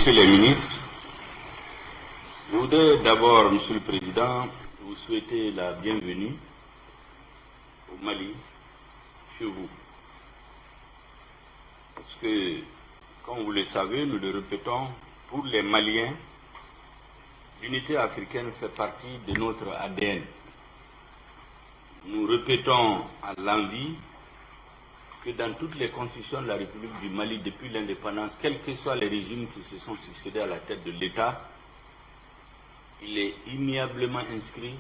Messieurs les ministres, je voudrais d'abord, Monsieur le Président, vous souhaiter la bienvenue au Mali, chez vous. Parce que, comme vous le savez, nous le répétons, pour les Maliens, l'unité africaine fait partie de notre ADN. Nous répétons à l'envi que dans toutes les constitutions de la République du Mali depuis l'indépendance, quels que soient les régimes qui se sont succédés à la tête de l'État, il est immuablement inscrit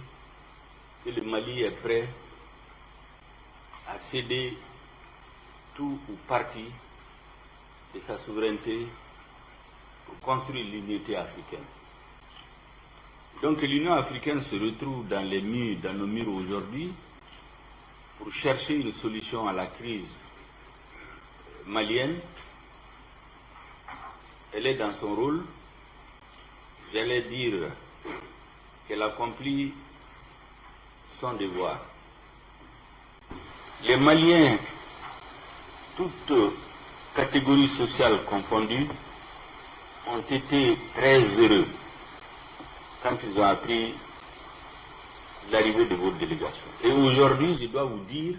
que le Mali est prêt à céder tout ou partie de sa souveraineté pour construire l'unité africaine. Donc l'Union africaine se retrouve dans nos murs aujourd'hui pour chercher une solution à la crise malienne. Elle est dans son rôle, j'allais dire qu'elle accomplit son devoir. Les Maliens, toutes catégories sociales confondues, ont été très heureux quand ils ont appris l'arrivée de votre délégation. Et aujourd'hui, je dois vous dire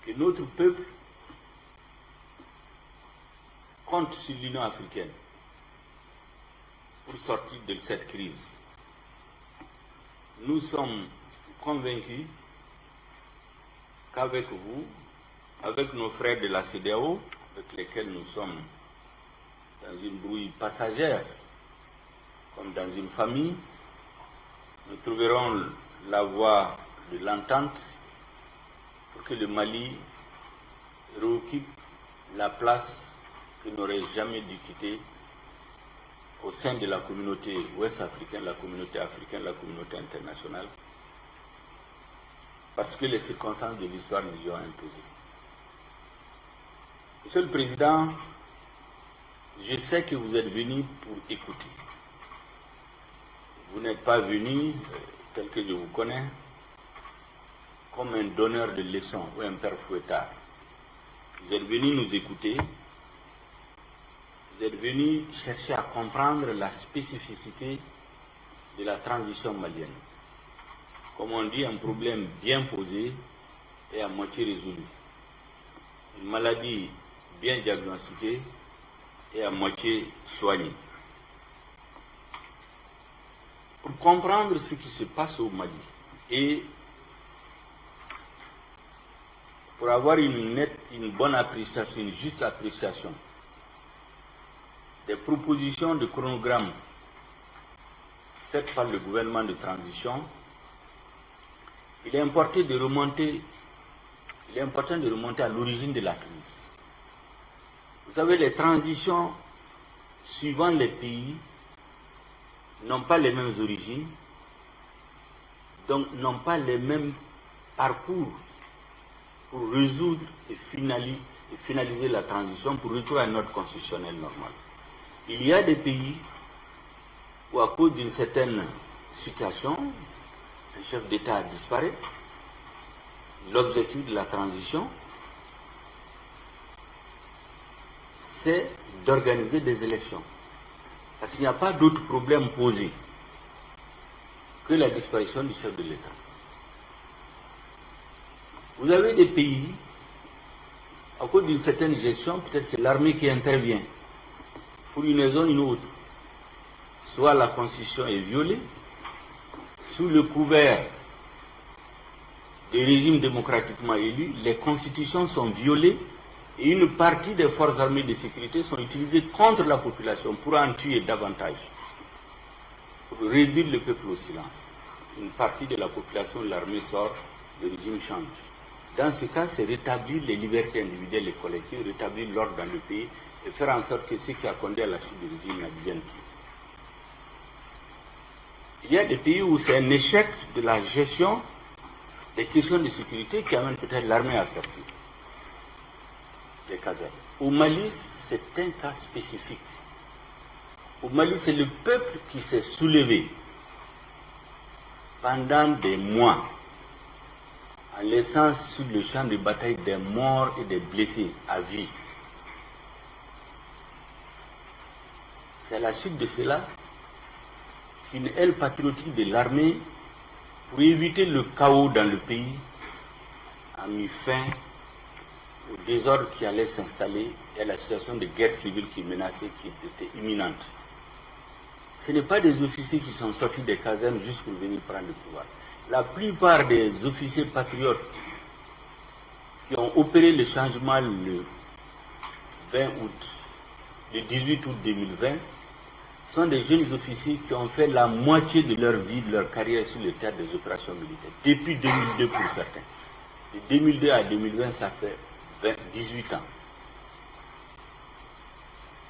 que notre peuple compte sur l'Union africaine pour sortir de cette crise. Nous sommes convaincus qu'avec vous, avec nos frères de la CEDEAO, avec lesquels nous sommes dans une brouille passagère, comme dans une famille, nous trouverons la voie de l'entente pour que le Mali réoccupe la place qu'il n'aurait jamais dû quitter au sein de la communauté ouest-africaine, la communauté africaine, la communauté internationale, parce que les circonstances de l'histoire nous y ont imposé. Monsieur le Président, je sais que vous êtes venu pour écouter. Vous n'êtes pas venu, tel que je vous connais, comme un donneur de leçons ou un père fouettard. Vous êtes venu nous écouter. Vous êtes venu chercher à comprendre la spécificité de la transition malienne. Comme on dit, un problème bien posé et à moitié résolu. Une maladie bien diagnostiquée et à moitié soignée. Pour comprendre ce qui se passe au Mali et pour avoir une bonne appréciation, une juste appréciation des propositions de chronogramme faites par le gouvernement de transition, il est important de remonter à l'origine de la crise. Vous savez, les transitions suivant les pays n'ont pas les mêmes origines, donc n'ont pas les mêmes parcours pour résoudre et finaliser la transition pour retrouver un ordre constitutionnel normal. Il y a des pays où, à cause d'une certaine situation, un chef d'État disparaît. L'objectif de la transition, c'est d'organiser des élections. Parce qu'il n'y a pas d'autre problème posé que la disparition du chef de l'État. Vous avez des pays, à cause d'une certaine gestion, peut-être c'est l'armée qui intervient pour une raison ou une autre. Soit la constitution est violée, sous le couvert des régimes démocratiquement élus, les constitutions sont violées et une partie des forces armées de sécurité sont utilisées contre la population pour en tuer davantage, pour réduire le peuple au silence. Une partie de la population de l'armée sort, le régime change. Dans ce cas, c'est rétablir les libertés individuelles et collectives, rétablir l'ordre dans le pays et faire en sorte que ce qui a conduit à la chute du régime n'advienne plus. Il y a des pays où c'est un échec de la gestion des questions de sécurité qui amène peut-être l'armée à sortir des casernes. Au Mali, c'est un cas spécifique. Au Mali, c'est le peuple qui s'est soulevé pendant des mois, en laissant sur le champ de bataille des morts et des blessés à vie. C'est à la suite de cela qu'une aile patriotique de l'armée, pour éviter le chaos dans le pays, a mis fin au désordre qui allait s'installer et à la situation de guerre civile qui menaçait, qui était imminente. Ce n'est pas des officiers qui sont sortis des casernes juste pour venir prendre le pouvoir. La plupart des officiers patriotes qui ont opéré le changement le 20 août, le 18 août 2020, sont des jeunes officiers qui ont fait la moitié de leur vie, de leur carrière sur le théâtre des opérations militaires, depuis 2002 pour certains. De 2002 à 2020, ça fait 18 ans.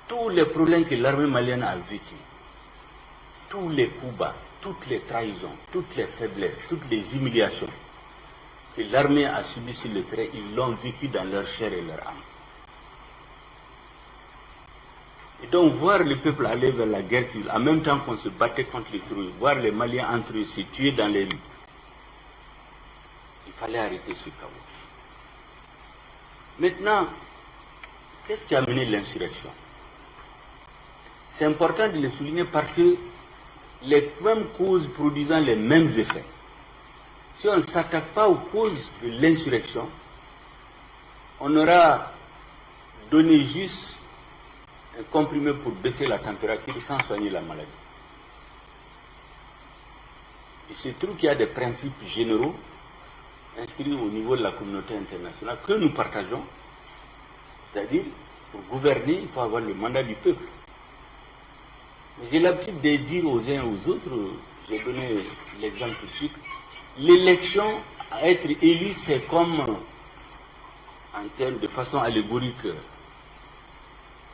Tous les problèmes que l'armée malienne a vécu, tous les coups bas, toutes les trahisons, toutes les faiblesses, toutes les humiliations que l'armée a subies sur le terrain, ils l'ont vécu dans leur chair et leur âme. Et donc voir le peuple aller vers la guerre civile, en même temps qu'on se battait contre les terroristes, voir les Maliens entre eux se tuer dans les rues, il fallait arrêter ce chaos. Maintenant, qu'est-ce qui a mené l'insurrection? C'est important de le souligner parce que les mêmes causes produisant les mêmes effets. Si on ne s'attaque pas aux causes de l'insurrection, on aura donné juste un comprimé pour baisser la température sans soigner la maladie. Il se trouve qu'il y a des principes généraux inscrits au niveau de la communauté internationale que nous partageons, c'est-à-dire, pour gouverner, il faut avoir le mandat du peuple. Mais j'ai l'habitude de dire aux uns et aux autres, j'ai donné l'exemple tout de suite, l'élection, à être élu, c'est comme, en termes de façon allégorique,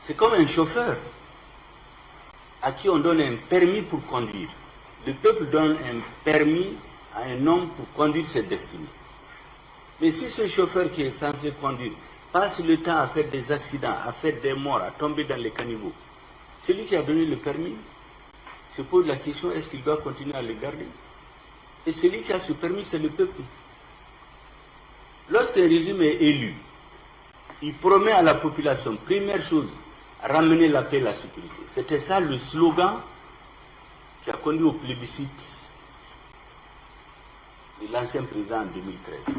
c'est comme un chauffeur à qui on donne un permis pour conduire. Le peuple donne un permis à un homme pour conduire ses destinées. Mais si ce chauffeur qui est censé conduire passe le temps à faire des accidents, à faire des morts, à tomber dans les caniveaux, celui qui a donné le permis se pose la question, est-ce qu'il doit continuer à le garder? Et celui qui a ce permis, c'est le peuple. Lorsqu'un régime est élu, il promet à la population, première chose, ramener la paix et la sécurité. C'était ça le slogan qui a conduit au plébiscite de l'ancien président en 2013.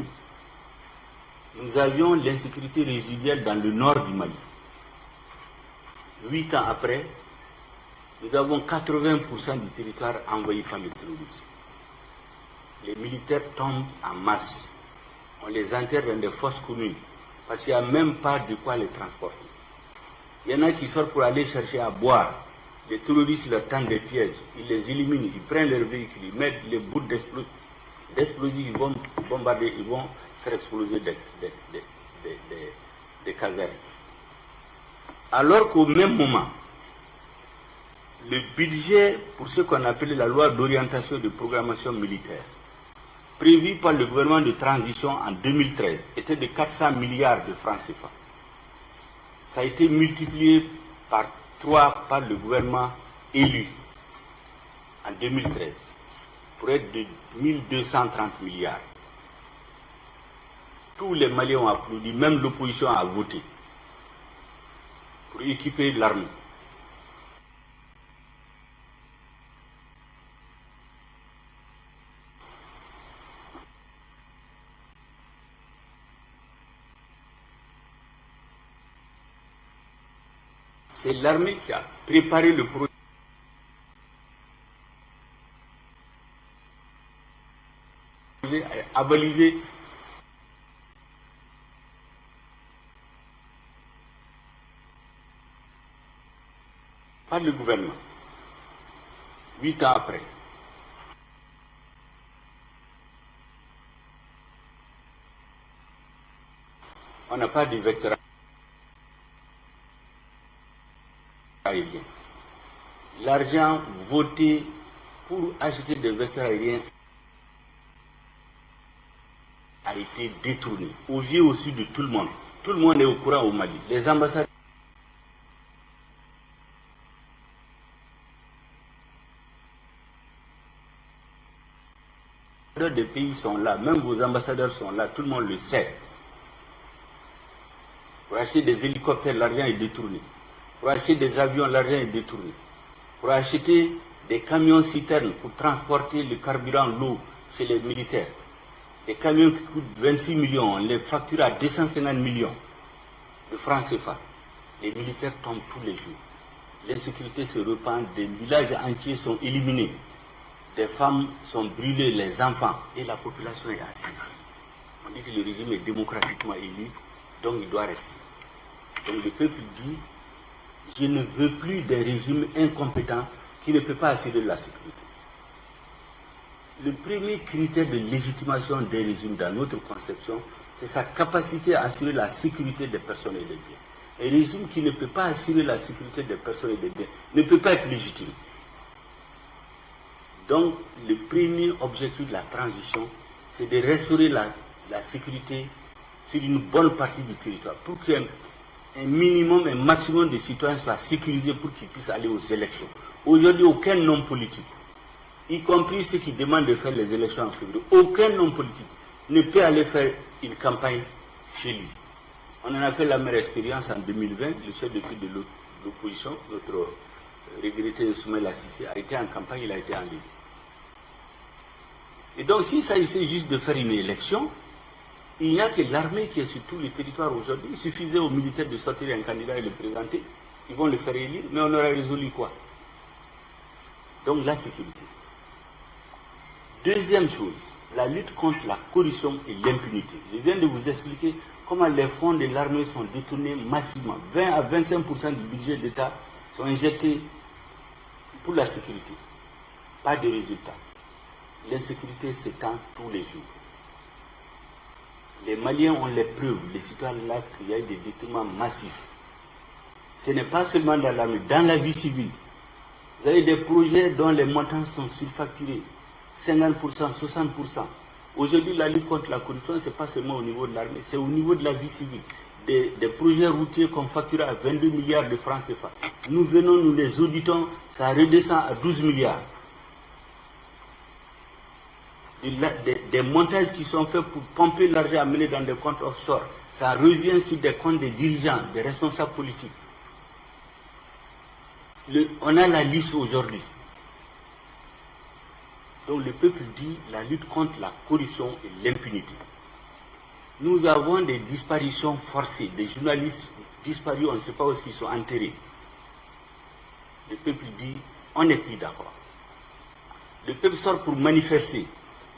Nous avions l'insécurité résiduelle dans le nord du Mali. 8 ans après, nous avons 80% du territoire envahi par le terrorisme. Les militaires tombent en masse. On les enterre dans des fosses communes parce qu'il n'y a même pas de quoi les transporter. Il y en a qui sortent pour aller chercher à boire. Les terroristes leur tendent des pièges. Ils les éliminent, ils prennent leurs véhicules, ils mettent les bouts d'explosifs, ils vont bombarder, ils vont faire exploser des casernes. Alors qu'au même moment, le budget pour ce qu'on appelait la loi d'orientation et de programmation militaire, prévu par le gouvernement de transition en 2013, était de 400 milliards de francs CFA. Ça a été multiplié par 3 par le gouvernement élu en 2013, pour être de 1230 milliards. Tous les Maliens ont applaudi, même l'opposition a voté pour équiper l'armée. C'est l'armée qui a préparé le projet, avalisé par le gouvernement. 8 ans après. On n'a pas de vecteur aérien. L'argent voté pour acheter des vecteurs aériens a été détourné, au vu aussi de tout le monde. Tout le monde est au courant au Mali. Les ambassades des pays sont là, même vos ambassadeurs sont là, tout le monde le sait. Pour acheter des hélicoptères, l'argent est détourné. Pour acheter des avions, l'argent est détourné. pour acheter des camions citernes pour transporter le carburant, l'eau chez les militaires. Des camions qui coûtent 26 millions, on les facture à 250 millions de francs CFA. Les militaires tombent tous les jours. L'insécurité se répand, des villages entiers sont éliminés. Des femmes sont brûlées, les enfants, et la population est assise. On dit que le régime est démocratiquement élu, donc il doit rester. Donc le peuple dit, je ne veux plus d'un régime incompétent qui ne peut pas assurer la sécurité. Le premier critère de légitimation d'un régime dans notre conception, c'est sa capacité à assurer la sécurité des personnes et des biens. Un régime qui ne peut pas assurer la sécurité des personnes et des biens ne peut pas être légitime. Donc, le premier objectif de la transition, c'est de restaurer la sécurité sur une bonne partie du territoire, pour qu'un minimum, un maximum de citoyens soient sécurisés pour qu'ils puissent aller aux élections. Aujourd'hui, aucun homme politique, y compris ceux qui demandent de faire les élections en février, aucun homme politique ne peut aller faire une campagne chez lui. On en a fait la meilleure expérience en 2020, le chef de file de l'opposition, notre regretté Soumaïla Cissé, a été en campagne, il a été en ligne. Et donc, s'il s'agissait juste de faire une élection, il n'y a que l'armée qui est sur tout le territoire aujourd'hui. Il suffisait aux militaires de sortir un candidat et le présenter. Ils vont le faire élire, mais on aura résolu quoi? Donc, la sécurité. Deuxième chose, la lutte contre la corruption et l'impunité. Je viens de vous expliquer comment les fonds de l'armée sont détournés massivement. 20 à 25% du budget d'État sont injectés pour la sécurité. Pas de résultat. L'insécurité s'étend tous les jours. Les Maliens ont les preuves, les citoyens là, qu'il y a eu des détournements massifs. Ce n'est pas seulement dans l'armée, dans la vie civile. Vous avez des projets dont les montants sont surfacturés. 50%, 60%. Aujourd'hui, la lutte contre la corruption, ce n'est pas seulement au niveau de l'armée, c'est au niveau de la vie civile. Des projets routiers qu'on facture à 22 milliards de francs CFA. Nous venons, nous les auditons, ça redescend à 12 milliards. Des montages qui sont faits pour pomper l'argent amené dans des comptes offshore, ça revient sur des comptes des dirigeants, des responsables politiques. On a la liste aujourd'hui. Donc le peuple dit la lutte contre la corruption et l'impunité. Nous avons des disparitions forcées, des journalistes disparus, on ne sait pas où ils sont enterrés. Le peuple dit on n'est plus d'accord. Le peuple sort pour manifester.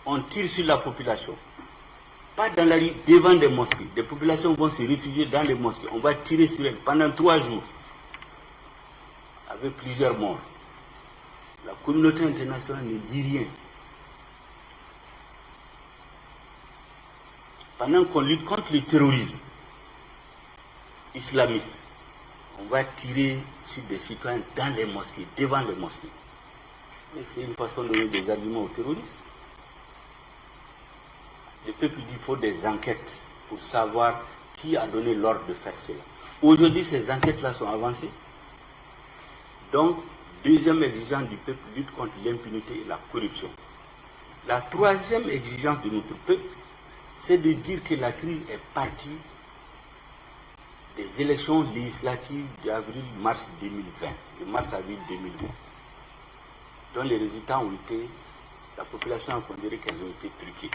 On tire sur la population. Pas dans la rue, devant des mosquées. Des populations vont se réfugier dans les mosquées. On va tirer sur elles pendant 3 jours. Avec plusieurs morts. La communauté internationale ne dit rien. Pendant qu'on lutte contre le terrorisme islamiste, on va tirer sur des citoyens dans les mosquées, devant les mosquées. Mais c'est une façon de donner des arguments aux terroristes. Le peuple dit qu'il faut des enquêtes pour savoir qui a donné l'ordre de faire cela. Aujourd'hui, ces enquêtes-là sont avancées. Donc, deuxième exigence du peuple, lutte contre l'impunité et la corruption. La troisième exigence de notre peuple, c'est de dire que la crise est partie des élections législatives d'avril-mars 2020, de mars-avril 2020, dont les résultats ont été, la population a considéré qu'elles ont été truquées.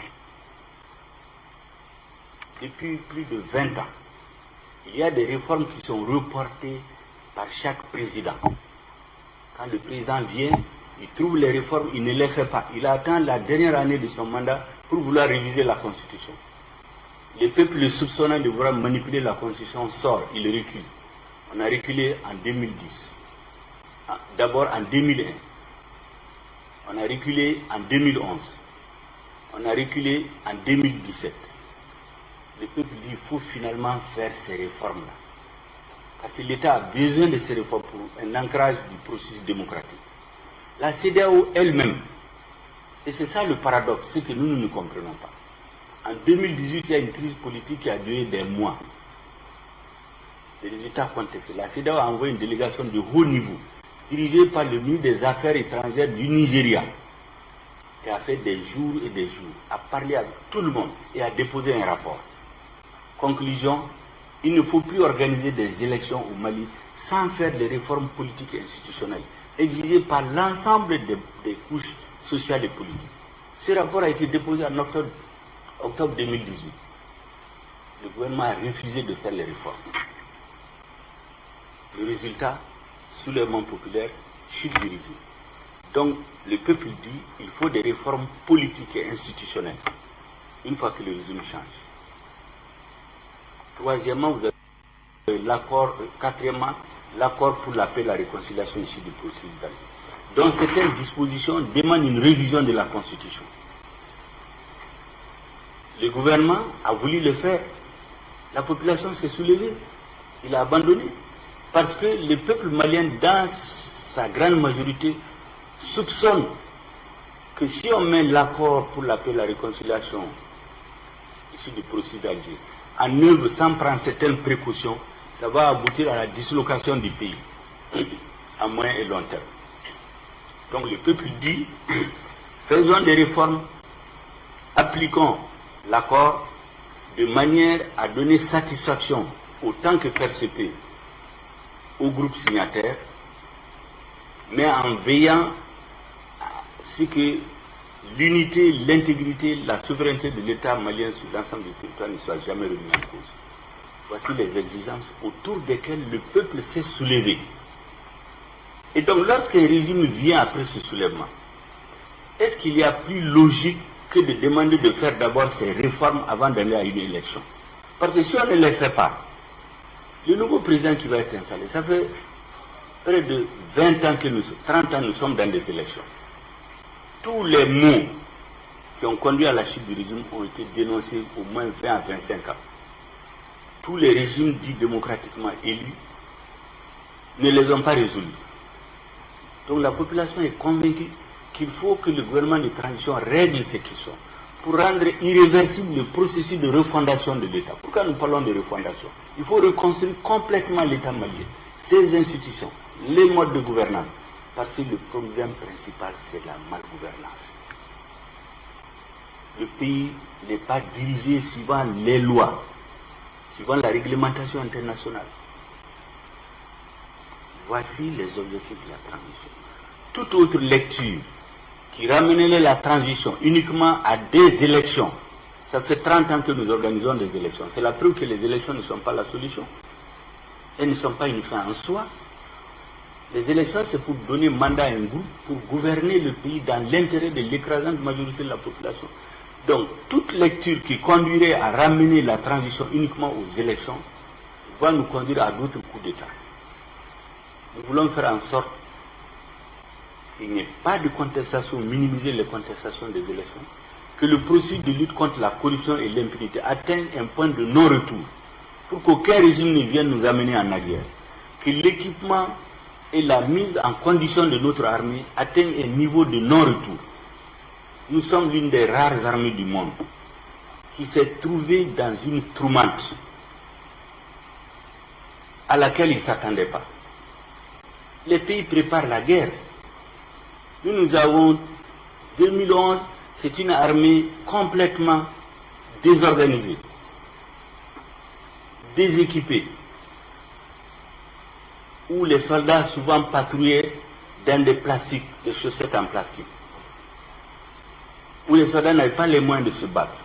Depuis plus de 20 ans, il y a des réformes qui sont reportées par chaque président. Quand le président vient, il trouve les réformes, il ne les fait pas. Il attend la dernière année de son mandat pour vouloir réviser la Constitution. Le peuple le soupçonnant de vouloir manipuler la Constitution sort, il recule. On a reculé en 2010. D'abord en 2001. On a reculé en 2011. On a reculé en 2017. Le peuple dit qu'il faut finalement faire ces réformes-là. Parce que l'État a besoin de ces réformes pour un ancrage du processus démocratique. La CEDEAO elle-même, et c'est ça le paradoxe, c'est que nous ne comprenons pas. En 2018, il y a une crise politique qui a duré des mois. Les résultats contestés. La CEDEAO a envoyé une délégation de haut niveau, dirigée par le ministre des Affaires étrangères du Nigeria, qui a fait des jours et des jours, a parlé avec tout le monde et a déposé un rapport. Conclusion, il ne faut plus organiser des élections au Mali sans faire des réformes politiques et institutionnelles. exigé par l'ensemble des couches sociales et politiques. Ce rapport a été déposé en octobre 2018. Le gouvernement a refusé de faire les réformes. Le résultat, soulèvement populaire, chute du régime. Donc, le peuple dit qu'il faut des réformes politiques et institutionnelles, une fois que le régime change. Troisièmement, vous avez l'accord, quatrièmement, l'accord pour la paix et la réconciliation ici du processus d'Alger. Donc, certaines dispositions demandent une révision de la Constitution. Le gouvernement a voulu le faire. La population s'est soulevée. Il a abandonné. Parce que le peuple malien, dans sa grande majorité, soupçonne que si on met l'accord pour la paix et la réconciliation ici du processus d'Alger en œuvre sans prendre certaines précautions, ça va aboutir à la dislocation du pays à moyen et long terme. Donc le peuple dit, faisons des réformes, appliquons l'accord de manière à donner satisfaction autant que faire se peut au groupe signataire, mais en veillant à ce que l'unité, l'intégrité, la souveraineté de l'État malien sur l'ensemble du territoire ne soit jamais remise en cause. Voici les exigences autour desquelles le peuple s'est soulevé. Et donc lorsqu'un régime vient après ce soulèvement, est-ce qu'il y a plus logique que de demander de faire d'abord ces réformes avant d'aller à une élection? Parce que si on ne les fait pas, le nouveau président qui va être installé, ça fait près de 20 ans que 30 ans nous sommes dans des élections. Tous les maux qui ont conduit à la chute du régime ont été dénoncés au moins 20 à 25 ans. Tous les régimes dits démocratiquement élus ne les ont pas résolus. Donc la population est convaincue qu'il faut que le gouvernement de transition règle ce qu'ils sont pour rendre irréversible le processus de refondation de l'État. Pourquoi nous parlons de refondation? Il faut reconstruire complètement l'État malien, ses institutions, les modes de gouvernance. Parce que le problème principal, c'est la malgouvernance. Le pays n'est pas dirigé suivant les lois, suivant la réglementation internationale. Voici les objectifs de la transition. Toute autre lecture qui ramenerait la transition uniquement à des élections, ça fait 30 ans que nous organisons des élections. C'est la preuve que les élections ne sont pas la solution. Elles ne sont pas une fin en soi. Les élections, c'est pour donner mandat à un groupe, pour gouverner le pays dans l'intérêt de l'écrasante majorité de la population. Donc, toute lecture qui conduirait à ramener la transition uniquement aux élections va nous conduire à d'autres coups d'État. Nous voulons faire en sorte qu'il n'y ait pas de contestation, minimiser les contestations des élections, que le processus de lutte contre la corruption et l'impunité atteigne un point de non-retour, pour qu'aucun régime ne vienne nous amener en arrière, que l'équipement et la mise en condition de notre armée atteignent un niveau de non-retour. Nous sommes l'une des rares armées du monde qui s'est trouvée dans une tourmente à laquelle ils ne s'attendaient pas. Les pays préparent la guerre. Nous avons 2011, c'est une armée complètement désorganisée, déséquipée, où les soldats souvent patrouillaient dans des plastiques, des chaussettes en plastique, où les soldats n'avaient pas les moyens de se battre.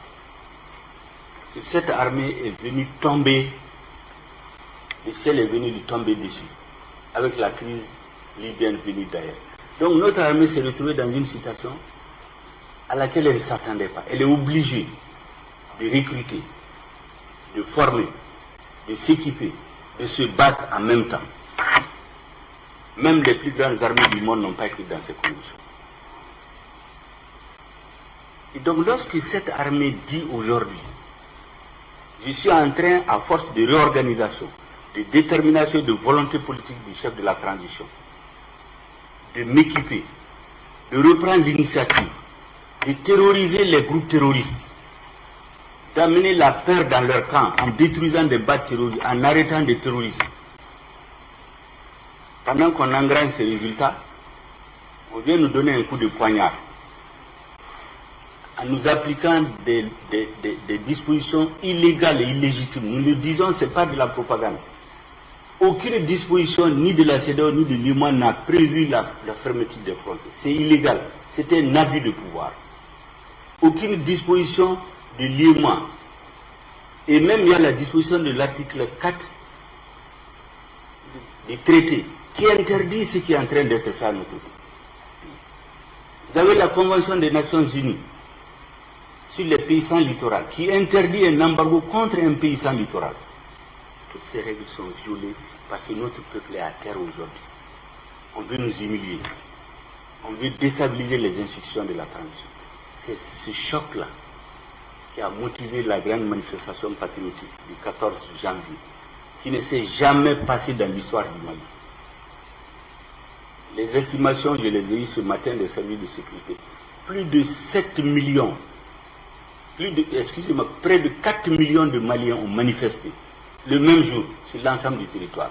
Cette armée est venue tomber, le ciel est venu lui tomber dessus, avec la crise libyenne venue d'ailleurs. Donc notre armée s'est retrouvée dans une situation à laquelle elle ne s'attendait pas. Elle est obligée de recruter, de former, de s'équiper, de se battre en même temps. Même les plus grandes armées du monde n'ont pas été dans ces conditions. Et donc lorsque cette armée dit aujourd'hui, je suis en train, à force de réorganisation, de détermination et de volonté politique du chef de la transition, de m'équiper, de reprendre l'initiative, de terroriser les groupes terroristes, d'amener la peur dans leur camp en détruisant des bases terroristes, en arrêtant des terroristes. Pendant qu'on engrange ces résultats, on vient nous donner un coup de poignard en nous appliquant des dispositions illégales et illégitimes. Nous le disons, ce n'est pas de la propagande. Aucune disposition ni de la CEDEAO ni de l'UEMOA n'a prévu la fermeture des frontières. C'est illégal. C'était un abus de pouvoir. Aucune disposition de l'UEMOA. Et même il y a la disposition de l'article 4 du traité qui interdit ce qui est en train d'être fait à notre pays. Vous avez la Convention des Nations Unies sur les pays sans littoral qui interdit un embargo contre un pays sans littoral. Toutes ces règles sont violées parce que notre peuple est à terre aujourd'hui. On veut nous humilier. On veut déstabiliser les institutions de la transition. C'est ce choc-là qui a motivé la grande manifestation patriotique du 14 janvier, qui ne s'est jamais passée dans l'histoire du Mali. Les estimations, je les ai eues ce matin des services de sécurité. Plus de 7 millions, près de 4 millions de Maliens ont manifesté le même jour sur l'ensemble du territoire.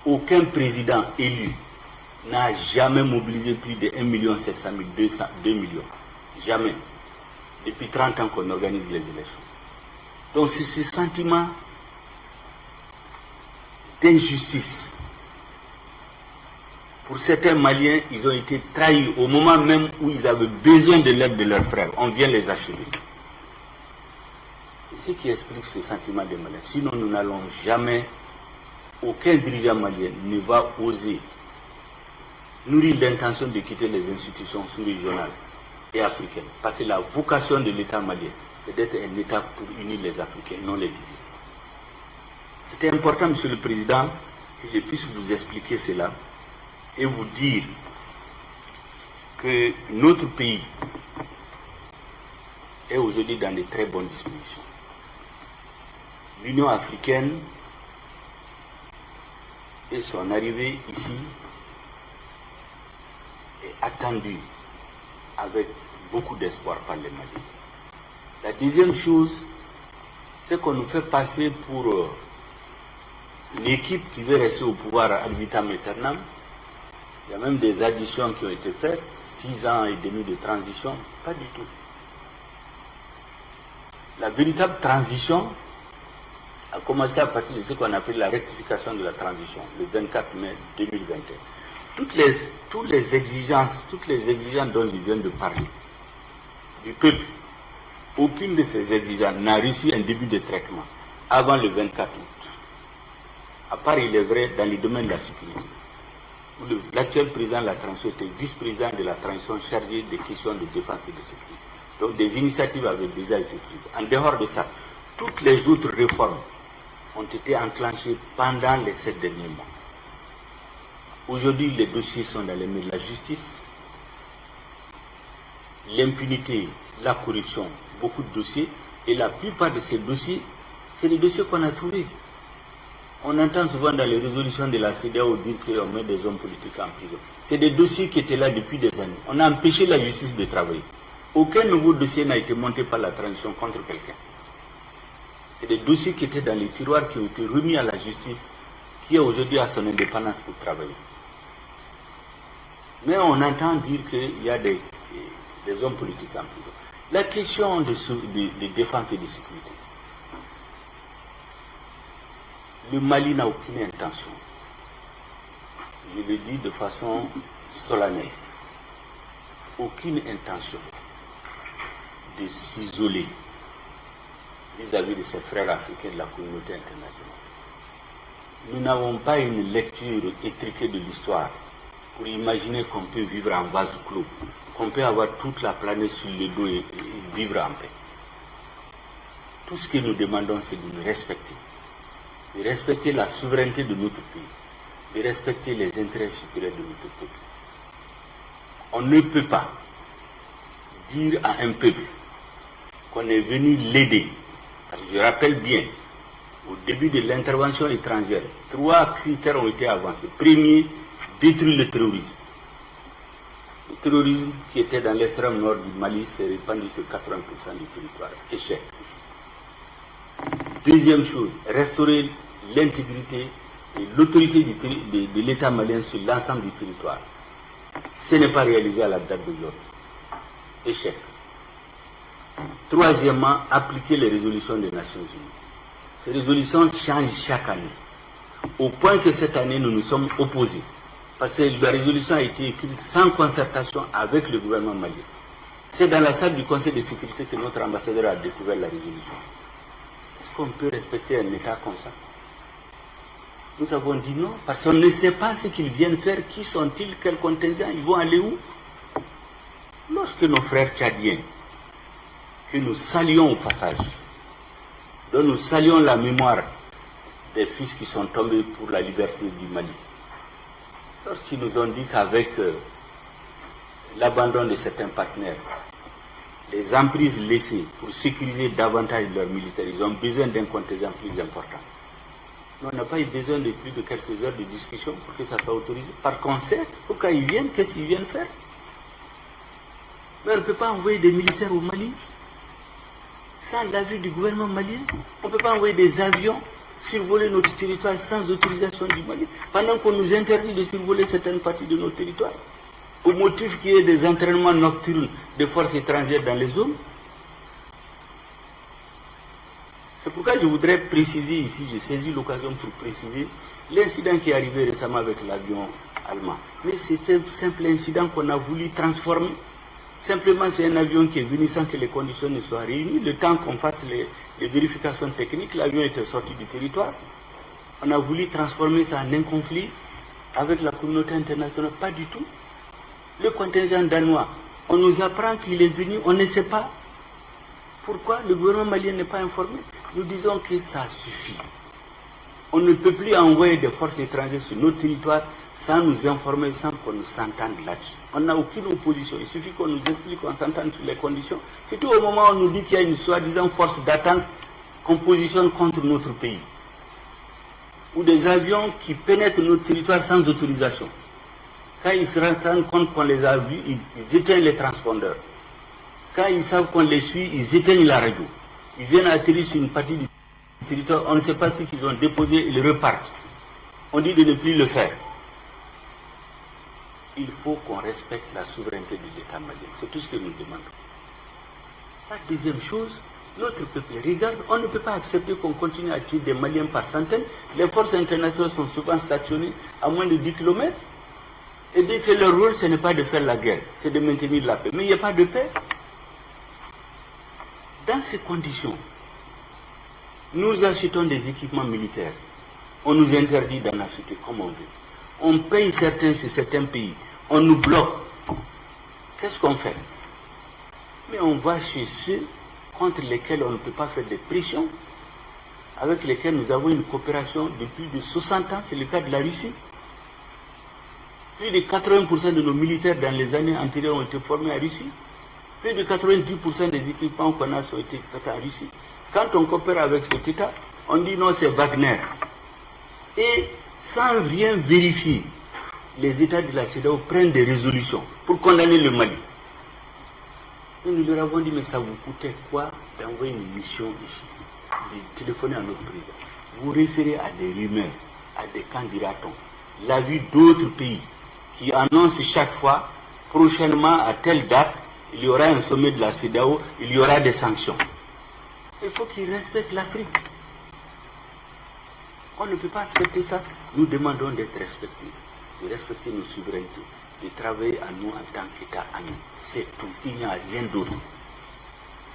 Aucun président élu n'a jamais mobilisé plus de 1 700 000, 2 millions. Jamais. Depuis 30 ans qu'on organise les élections. Donc c'est ce sentiment d'injustice. Pour certains Maliens, ils ont été trahis au moment même où ils avaient besoin de l'aide de leurs frères. On vient les achever. C'est ce qui explique ce sentiment des Maliens. Sinon, nous n'allons jamais, aucun dirigeant malien ne va oser nourrir l'intention de quitter les institutions sous-régionales et africaines. Parce que la vocation de l'État malien, c'est d'être un État pour unir les Africains, non les diviser. C'était important, Monsieur le Président, que je puisse vous expliquer cela et vous dire que notre pays est aujourd'hui dans de très bonnes dispositions. L'Union africaine et son arrivée ici est attendue avec beaucoup d'espoir par les Maliens. La deuxième chose, c'est qu'on nous fait passer pour une équipe qui veut rester au pouvoir ad vitam aeternam. Il y a même des additions qui ont été faites, 6 ans et demi de transition, pas du tout. La véritable transition a commencé à partir de ce qu'on appelle la rectification de la transition, le 24 mai 2021. Toutes les exigences dont je viens de parler, du peuple, aucune de ces exigences n'a reçu un début de traitement avant le 24 août. À part, il est vrai, dans le domaine de la sécurité. L'actuel président de la transition était vice-président de la transition chargé des questions de défense et de sécurité. Donc des initiatives avaient déjà été prises. En dehors de ça, toutes les autres réformes ont été enclenchées pendant les 7 derniers mois. Aujourd'hui, les dossiers sont dans les mains de la justice. L'impunité, la corruption, beaucoup de dossiers. Et la plupart de ces dossiers, c'est les dossiers qu'on a trouvés. On entend souvent dans les résolutions de la CEDEAO dire qu'on met des hommes politiques en prison. C'est des dossiers qui étaient là depuis des années. On a empêché la justice de travailler. Aucun nouveau dossier n'a été monté par la transition contre quelqu'un. C'est des dossiers qui étaient dans les tiroirs qui ont été remis à la justice, qui est aujourd'hui à son indépendance pour travailler. Mais on entend dire qu'il y a des hommes politiques en prison. La question de défense et de sécurité. Le Mali n'a aucune intention, je le dis de façon solennelle, aucune intention de s'isoler vis-à-vis de ses frères africains de la communauté internationale. Nous n'avons pas une lecture étriquée de l'histoire pour imaginer qu'on peut vivre en vase clos, qu'on peut avoir toute la planète sur le dos et vivre en paix. Tout ce que nous demandons, c'est de nous respecter. De respecter la souveraineté de notre pays, de respecter les intérêts supérieurs de notre peuple. On ne peut pas dire à un peuple qu'on est venu l'aider. Parce que je rappelle bien, au début de l'intervention étrangère, 3 critères ont été avancés. Premier, détruire le terrorisme. Le terrorisme qui était dans l'extrême nord du Mali s'est répandu sur 80% du territoire. Échec. Deuxième chose, restaurer l'intégrité et l'autorité de l'État malien sur l'ensemble du territoire. Ce n'est pas réalisé à la date d'aujourd'hui. Échec. Troisièmement, appliquer les résolutions des Nations Unies. Ces résolutions changent chaque année. Au point que cette année, nous nous sommes opposés. Parce que la résolution a été écrite sans concertation avec le gouvernement malien. C'est dans la salle du Conseil de sécurité que notre ambassadeur a découvert la résolution. Est-ce qu'on peut respecter un État comme ça? Nous avons dit non, parce qu'on ne sait pas ce qu'ils viennent faire, qui sont-ils, quel contingent, ils vont aller où? Lorsque nos frères tchadiens, que nous saluons au passage, dont nous saluons la mémoire des fils qui sont tombés pour la liberté du Mali, lorsqu'ils nous ont dit qu'avec l'abandon de certains partenaires, les emprises laissées pour sécuriser davantage leurs militaires, ils ont besoin d'un contingent plus important. Nous, on n'a pas eu besoin de plus de quelques heures de discussion pour que ça soit autorisé. Parce qu'on sait, pourquoi ils viennent, qu'est-ce qu'ils viennent faire. Mais on ne peut pas envoyer des militaires au Mali sans l'avis du gouvernement malien. On ne peut pas envoyer des avions survoler notre territoire sans autorisation du Mali, pendant qu'on nous interdit de survoler certaines parties de notre territoire, au motif qu'il y ait des entraînements nocturnes de forces étrangères dans les zones. C'est pourquoi je voudrais préciser ici, j'ai saisi l'occasion pour préciser l'incident qui est arrivé récemment avec l'avion allemand. Mais c'est un simple incident qu'on a voulu transformer. Simplement, c'est un avion qui est venu sans que les conditions ne soient réunies. Le temps qu'on fasse les vérifications techniques, l'avion était sorti du territoire. On a voulu transformer ça en un conflit avec la communauté internationale. Pas du tout. Le contingent danois, on nous apprend qu'il est venu, on ne sait pas. Pourquoi le gouvernement malien n'est pas informé? Nous disons que ça suffit. On ne peut plus envoyer des forces étrangères sur notre territoire sans nous informer, sans qu'on nous s'entende là-dessus. On n'a aucune opposition. Il suffit qu'on nous explique, qu'on s'entende sur les conditions. Surtout au moment où on nous dit qu'il y a une soi-disant force d'attente qu'on positionne contre notre pays. Ou des avions qui pénètrent notre territoire sans autorisation. Quand ils se rendent compte qu'on les a vus, ils éteignent les transpondeurs. Quand ils savent qu'on les suit, ils éteignent la radio. Ils viennent atterrir sur une partie du territoire, on ne sait pas ce qu'ils ont déposé, ils repartent. On dit de ne plus le faire. Il faut qu'on respecte la souveraineté de l'État malien. C'est tout ce que nous demandons. La deuxième chose, notre peuple regarde, on ne peut pas accepter qu'on continue à tuer des Maliens par centaines. Les forces internationales sont souvent stationnées à moins de 10 km. Et dès que leur rôle, ce n'est pas de faire la guerre, c'est de maintenir la paix. Mais il n'y a pas de paix. Dans ces conditions, nous achetons des équipements militaires. On nous interdit d'en acheter comme on veut. On paye certains sur certains pays. On nous bloque. Qu'est-ce qu'on fait? Mais on va chez ceux contre lesquels on ne peut pas faire de pression, avec lesquels nous avons une coopération de plus de 60 ans. C'est le cas de la Russie. Plus de 80% de nos militaires dans les années antérieures ont été formés en Russie. Plus de 90% des équipements qu'on a ont été faits en Russie. Quand on coopère avec cet État, on dit non, c'est Wagner. Et sans rien vérifier, les États de la CEDEAO prennent des résolutions pour condamner le Mali. Et nous leur avons dit, mais ça vous coûtait quoi d'envoyer une mission ici, de téléphoner à notre président? Vous référez à des rumeurs, à des candidatons, l'avis d'autres pays qui annoncent chaque fois, prochainement à telle date, il y aura un sommet de la CEDEAO, il y aura des sanctions. Il faut qu'ils respectent l'Afrique. On ne peut pas accepter ça. Nous demandons d'être respectés, de respecter nos souverainetés, de travailler à nous en tant qu'État à nous. C'est tout, il n'y a rien d'autre.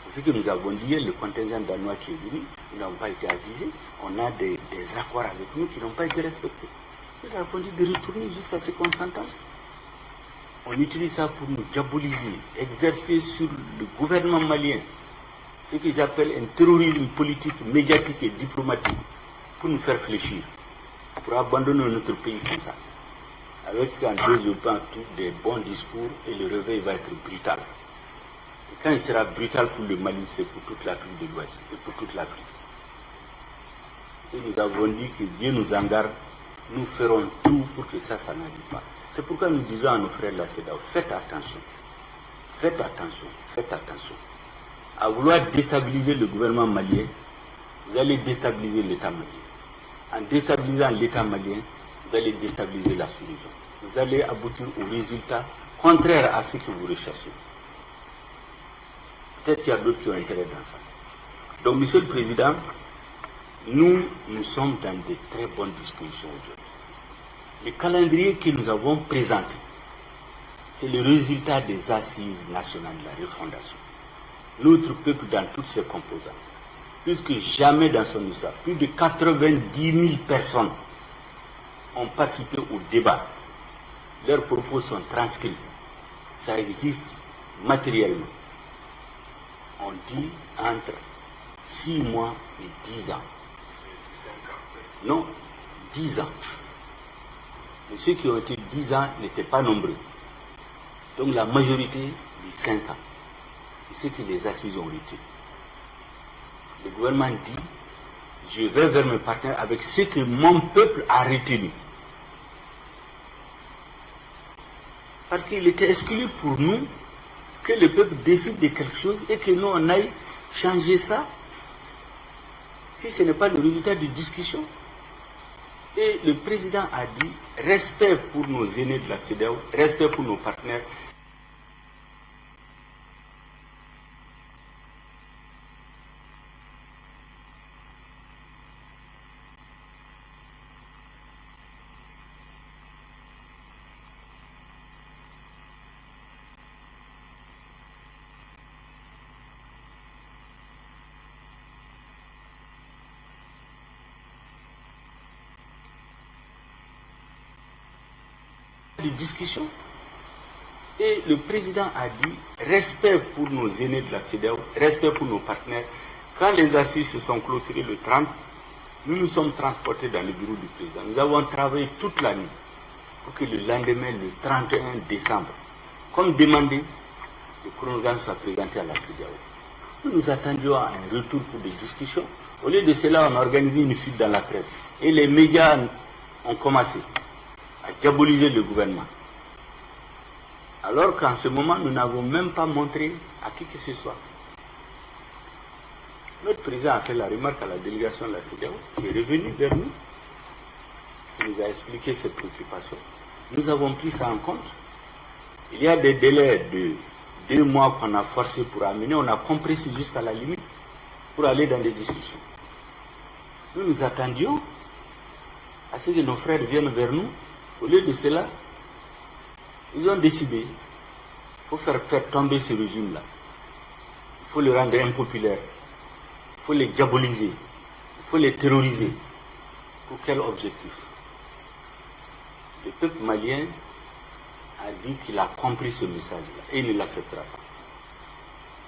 C'est ce que nous avons dit hier, le contingent danois qui est venu, ils n'ont pas été avisés. On a des accords avec nous qui n'ont pas été respectés. Nous avons dit de retourner jusqu'à ce qu'on s'entende. On utilise ça pour nous diaboliser, exercer sur le gouvernement malien ce qu'ils appellent un terrorisme politique, médiatique et diplomatique, pour nous faire fléchir, pour abandonner notre pays comme ça. Avec en développant tous des bons discours et le réveil va être brutal. Et quand il sera brutal pour le Mali, c'est pour toute l'Afrique de l'Ouest et pour toute l'Afrique. Et nous avons dit que Dieu nous en garde, nous ferons tout pour que ça n'arrive pas. C'est pourquoi nous disons à nos frères de la CEDEAO, faites attention, faites attention, faites attention. À vouloir déstabiliser le gouvernement malien, vous allez déstabiliser l'État malien. En déstabilisant l'État malien, vous allez déstabiliser la solution. Vous allez aboutir au résultat contraire à ce que vous recherchez. Peut-être qu'il y a d'autres qui ont intérêt dans ça. Donc, Monsieur le Président, nous sommes dans de très bonnes dispositions aujourd'hui. Le calendrier que nous avons présenté, c'est le résultat des assises nationales de la refondation. Notre peuple dans toutes ses composantes, plus que jamais dans son histoire, plus de 90 000 personnes ont participé au débat. Leurs propos sont transcrits. Ça existe matériellement. On dit entre 6 mois et 10 ans. Non, 10 ans. Mais ceux qui ont été 10 ans n'étaient pas nombreux. Donc la majorité dit 5 ans. C'est ce que les assises ont retiré. Le gouvernement dit, je vais vers mes partenaires avec ce que mon peuple a retenu. Parce qu'il était exclu pour nous que le peuple décide de quelque chose et que nous on aille changer ça. Si ce n'est pas le résultat de discussion. Et le président a dit, respect pour nos aînés de la CEDEAO, respect pour nos partenaires. De discussion. Et le président a dit, respect pour nos aînés de la CEDEAO, respect pour nos partenaires. Quand les assises se sont clôturées le 30, nous nous sommes transportés dans le bureau du président. Nous avons travaillé toute la nuit pour que le lendemain, le 31 décembre, comme demandé, le chronogramme soit présenté à la CEDEAO. Nous nous attendions à un retour pour des discussions. Au lieu de cela, on a organisé une fuite dans la presse. Et les médias ont commencé à diaboliser le gouvernement. Alors qu'en ce moment, nous n'avons même pas montré à qui que ce soit. Notre président a fait la remarque à la délégation de la CEDEAO, qui est revenue vers nous, qui nous a expliqué ses préoccupations. Nous avons pris ça en compte. Il y a des délais de 2 mois qu'on a forcé pour amener, on a compressé jusqu'à la limite pour aller dans des discussions. Nous nous attendions à ce que nos frères viennent vers nous. Au lieu de cela, ils ont décidé, il faut faire tomber ce régime-là. Il faut le rendre impopulaire. Il faut les diaboliser. Il faut les terroriser. Pour quel objectif? Le peuple malien a dit qu'il a compris ce message-là et il ne l'acceptera pas.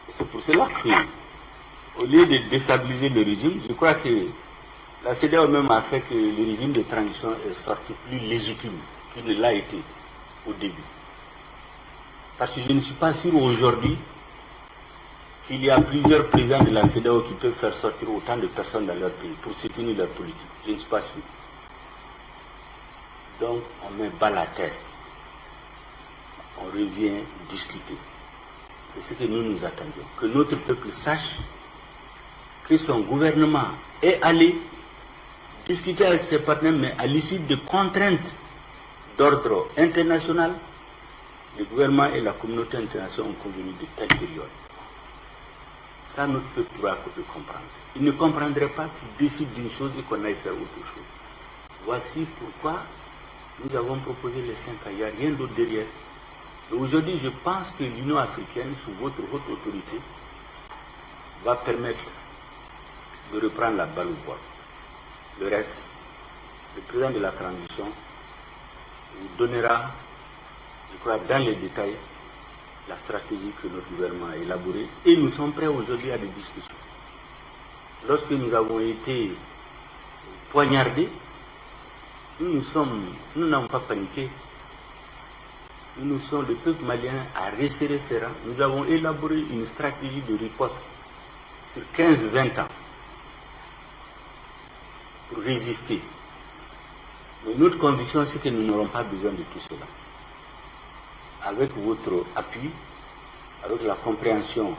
Et c'est pour cela que, au lieu de déstabiliser le régime, je crois que la CEDEAO même a fait que le régime de transition est sorti plus légitime qu'il ne l'a été au début. Parce que je ne suis pas sûr aujourd'hui qu'il y a plusieurs présidents de la CEDEAO qui peuvent faire sortir autant de personnes dans leur pays pour soutenir leur politique. Je ne suis pas sûr. Donc on met bas la terre. On revient discuter. C'est ce que nous attendions. Que notre peuple sache que son gouvernement est allé discuter avec ses partenaires, mais à l'issue de contraintes d'ordre international, le gouvernement et la communauté internationale ont convenu de telles périodes. Ça, notre peuple pourra le comprendre. Il ne comprendrait pas qu'il décide d'une chose et qu'on aille faire autre chose. Voici pourquoi nous avons proposé les 5 ans. Il n'y a rien d'autre derrière. Et aujourd'hui, je pense que l'Union africaine, sous votre haute autorité, va permettre de reprendre la balle au bord. Le reste, le président de la transition vous donnera, je crois, dans les détails, la stratégie que notre gouvernement a élaborée. Et nous sommes prêts aujourd'hui à des discussions. Lorsque nous avons été poignardés, nous n'avons pas paniqué. Le peuple malien a resserré ses rangs. Nous avons élaboré une stratégie de riposte sur 15-20 ans pour résister. Mais notre conviction, c'est que nous n'aurons pas besoin de tout cela. Avec votre appui, avec la compréhension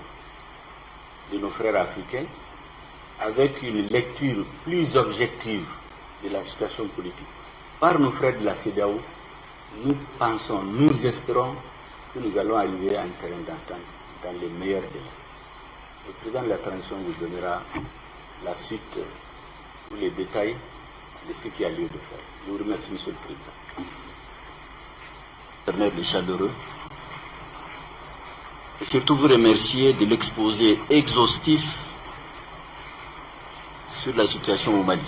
de nos frères africains, avec une lecture plus objective de la situation politique, par nos frères de la CEDEAO, nous pensons, nous espérons que nous allons arriver à un terrain d'entente dans les meilleurs délais. Le président de la transition vous donnera la suite tous les détails de ce qui a lieu de faire. Je vous remercie, Monsieur le Président. Les chaleureux. Et surtout vous remercier de l'exposé exhaustif sur la situation au Mali.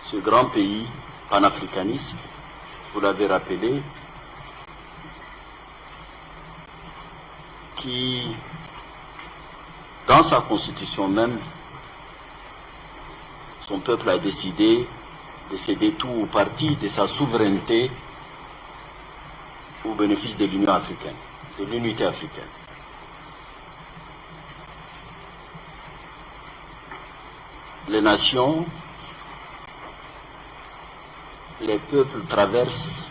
Ce grand pays panafricaniste, vous l'avez rappelé, qui, dans sa constitution même, son peuple a décidé de céder tout ou partie de sa souveraineté au bénéfice de l'Union africaine, de l'unité africaine. Les nations, les peuples traversent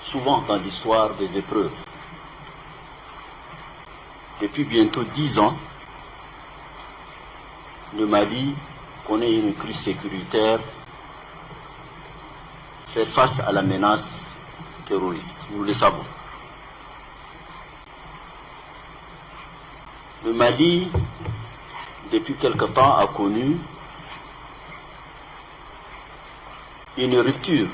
souvent dans l'histoire des épreuves. Depuis bientôt 10 ans, le Mali connaît une crise sécuritaire, fait face à la menace terroriste. Nous le savons. Le Mali, depuis quelque temps, a connu une rupture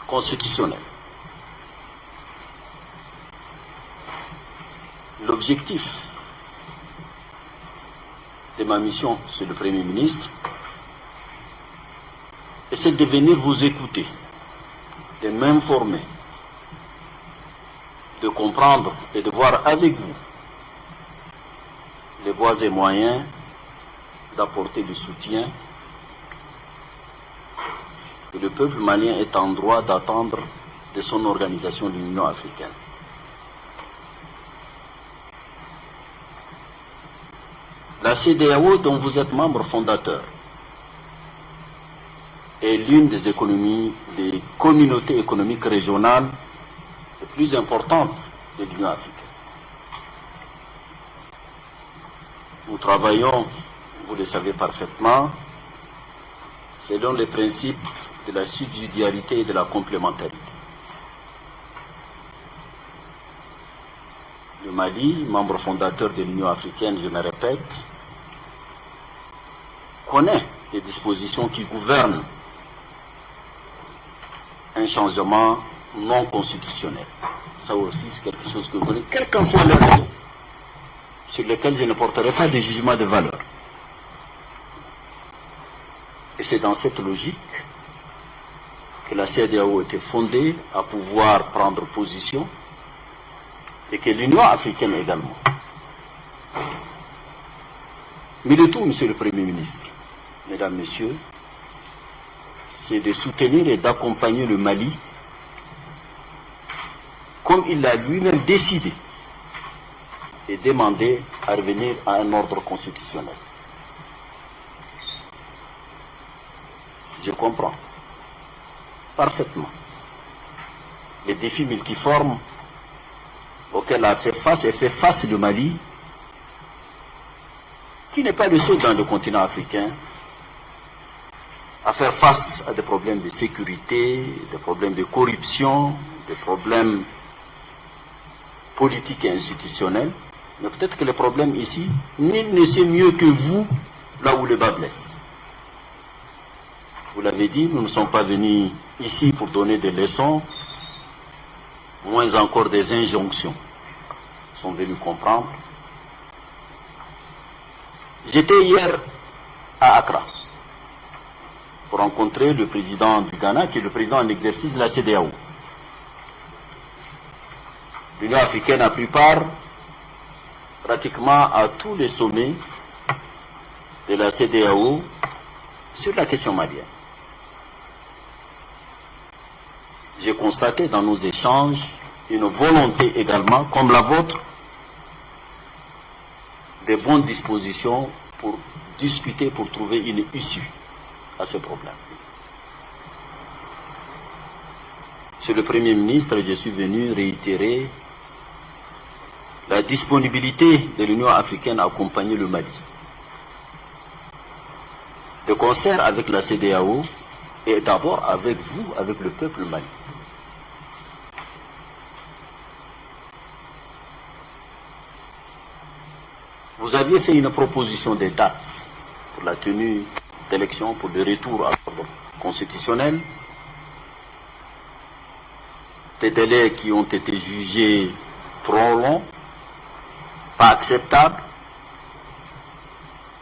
constitutionnelle. L'objectif de ma mission, c'est le Premier ministre, et c'est de venir vous écouter, de m'informer, de comprendre et de voir avec vous les voies et moyens d'apporter le soutien que le peuple malien est en droit d'attendre de son organisation de l'Union africaine. La CEDEAO, dont vous êtes membre fondateur, est l'une des communautés économiques régionales les plus importantes de l'Union africaine. Nous travaillons, vous le savez parfaitement, selon les principes de la subsidiarité et de la complémentarité. Le Mali, membre fondateur de l'Union africaine, je me répète, connaît les dispositions qui gouvernent un changement non constitutionnel. Ça aussi, c'est quelque chose que vous connaissez, quelles qu'en soient les raisons, sur lesquelles je ne porterai pas de jugement de valeur. Et c'est dans cette logique que la CEDEAO était fondée à pouvoir prendre position et que l'Union africaine également. Mais le tout, Monsieur le Premier ministre, Mesdames, Messieurs, c'est de soutenir et d'accompagner le Mali comme il l'a lui-même décidé et demandé à revenir à un ordre constitutionnel. Je comprends parfaitement les défis multiformes auxquels a fait face et fait face le Mali, qui n'est pas le seul dans le continent africain à faire face à des problèmes de sécurité, des problèmes de corruption, des problèmes politiques et institutionnels. Mais peut-être que les problèmes ici, nul ne sait mieux que vous là où le bas blesse. Vous l'avez dit, nous ne sommes pas venus ici pour donner des leçons, moins encore des injonctions. Nous sommes venus comprendre. J'étais hier à Accra pour rencontrer le président du Ghana, qui est le président en exercice de la CEDEAO. L'Union africaine a pris part pratiquement à tous les sommets de la CEDEAO sur la question malienne. J'ai constaté dans nos échanges une volonté également, comme la vôtre, de bonnes dispositions pour discuter, pour trouver une issue à ce problème. Monsieur le Premier ministre, je suis venu réitérer la disponibilité de l'Union africaine à accompagner le Mali. De concert avec la CEDEAO et d'abord avec vous, avec le peuple malien. vous aviez fait une proposition de date pour la tenue d'élections, pour le retour à l'ordre constitutionnel. Des délais qui ont été jugés trop longs, pas acceptables.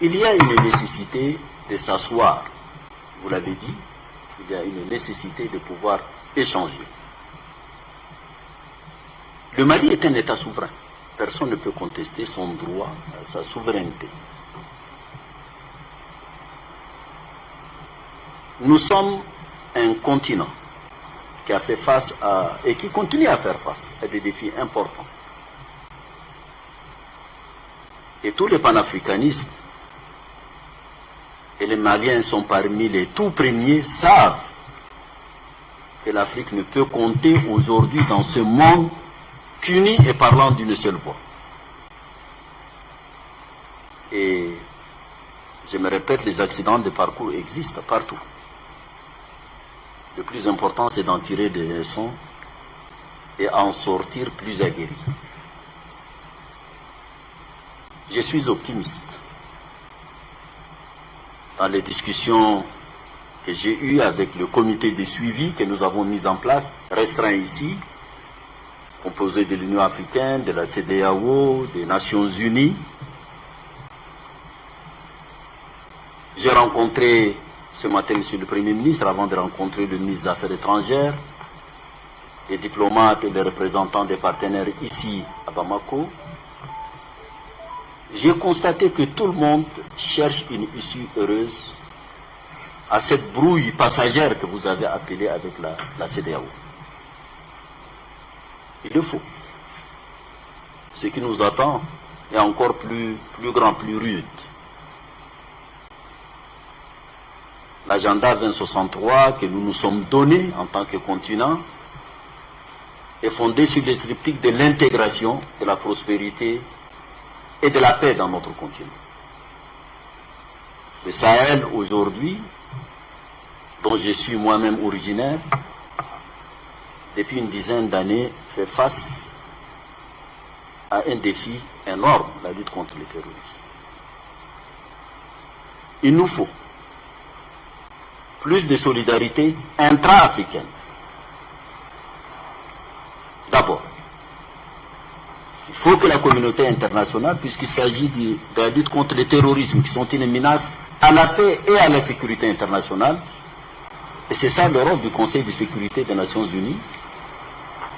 Il y a une nécessité de s'asseoir. Vous l'avez dit, il y a une nécessité de pouvoir échanger. Le Mali est un État souverain. Personne ne peut contester son droit à sa souveraineté. Nous sommes un continent qui a fait face à, et qui continue à faire face à des défis importants. Et tous les panafricanistes, et les Maliens sont parmi les tout premiers, savent que l'Afrique ne peut compter aujourd'hui dans ce monde qu'unis et parlant d'une seule voix. Et je me répète, les accidents de parcours existent partout. Le plus important, c'est d'en tirer des leçons et en sortir plus aguerri. Je suis optimiste. Dans les discussions que j'ai eues avec le comité de suivi que nous avons mis en place, restreint ici, composé de l'Union africaine, de la CEDEAO, des Nations unies. J'ai rencontré ce matin M. le Premier ministre avant de rencontrer le ministre des Affaires étrangères, les diplomates et les représentants des partenaires ici à Bamako. J'ai constaté que tout le monde cherche une issue heureuse à cette brouille passagère que vous avez appelée avec la CEDEAO. Il le faut. Ce qui nous attend est encore plus grand, plus rude. L'agenda 2063 que nous nous sommes donné en tant que continent est fondé sur les triptyques de l'intégration, de la prospérité et de la paix dans notre continent. Le Sahel aujourd'hui, dont je suis moi-même originaire, depuis une dizaine d'années, fait face à un défi énorme, la lutte contre le terrorisme. Il nous faut plus de solidarité intra-africaine. D'abord, il faut que la communauté internationale, puisqu'il s'agit de la lutte contre le terrorisme, qui sont une menace à la paix et à la sécurité internationale, et c'est ça le rôle du Conseil de sécurité des Nations Unies.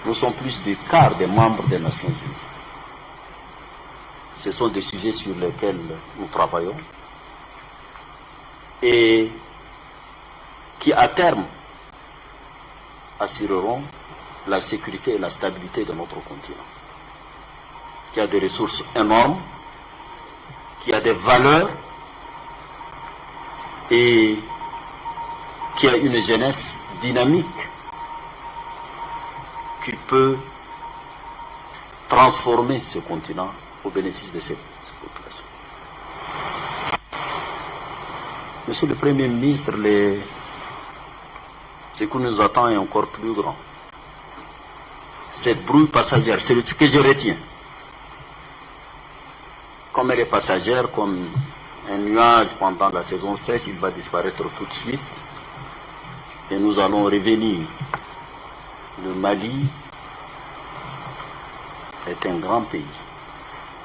Nous sommes plus du quart des membres des Nations Unies. Ce sont des sujets sur lesquels nous travaillons et qui, à terme, assureront la sécurité et la stabilité de notre continent, qui a des ressources énormes, qui a des valeurs et qui a une jeunesse dynamique qui peut transformer ce continent au bénéfice de cette population. Monsieur le Premier ministre, ce qui nous attend est encore plus grand. Cette brouille passagère, c'est ce que je retiens. Comme elle est passagère, comme un nuage pendant la saison sèche, il va disparaître tout de suite. Et nous allons revenir. Le Mali est un grand pays.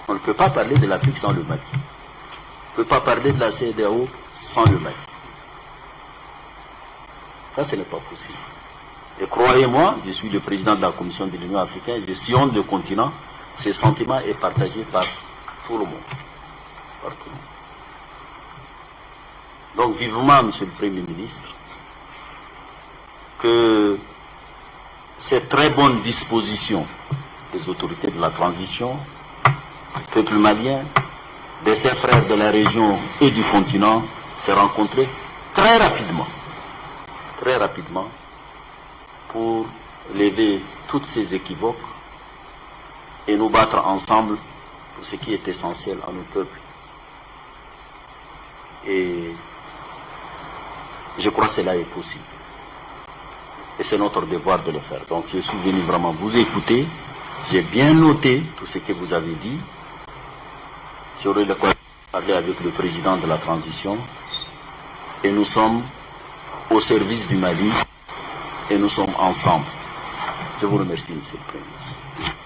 On ne peut pas parler de l'Afrique sans le Mali. On ne peut pas parler de la CEDEAO sans le Mali. Ça, ce n'est pas possible. Et croyez-moi, je suis le président de la Commission de l'Union africaine, je sillonne le continent, ce sentiment est partagé par tout le monde. Par tout le monde. Donc vivement, Monsieur le Premier ministre, que cette très bonne disposition des autorités de la transition, du peuple malien, de ses frères de la région et du continent, se rencontrer très rapidement, pour lever toutes ces équivoques et nous battre ensemble pour ce qui est essentiel à nos peuples. Et je crois que cela est possible. Et c'est notre devoir de le faire. Donc je suis venu vraiment vous écouter. J'ai bien noté tout ce que vous avez dit. J'aurai l'occasion de parler avec le président de la transition. Et nous sommes au service du Mali et nous sommes ensemble. Je vous remercie, Monsieur le Président.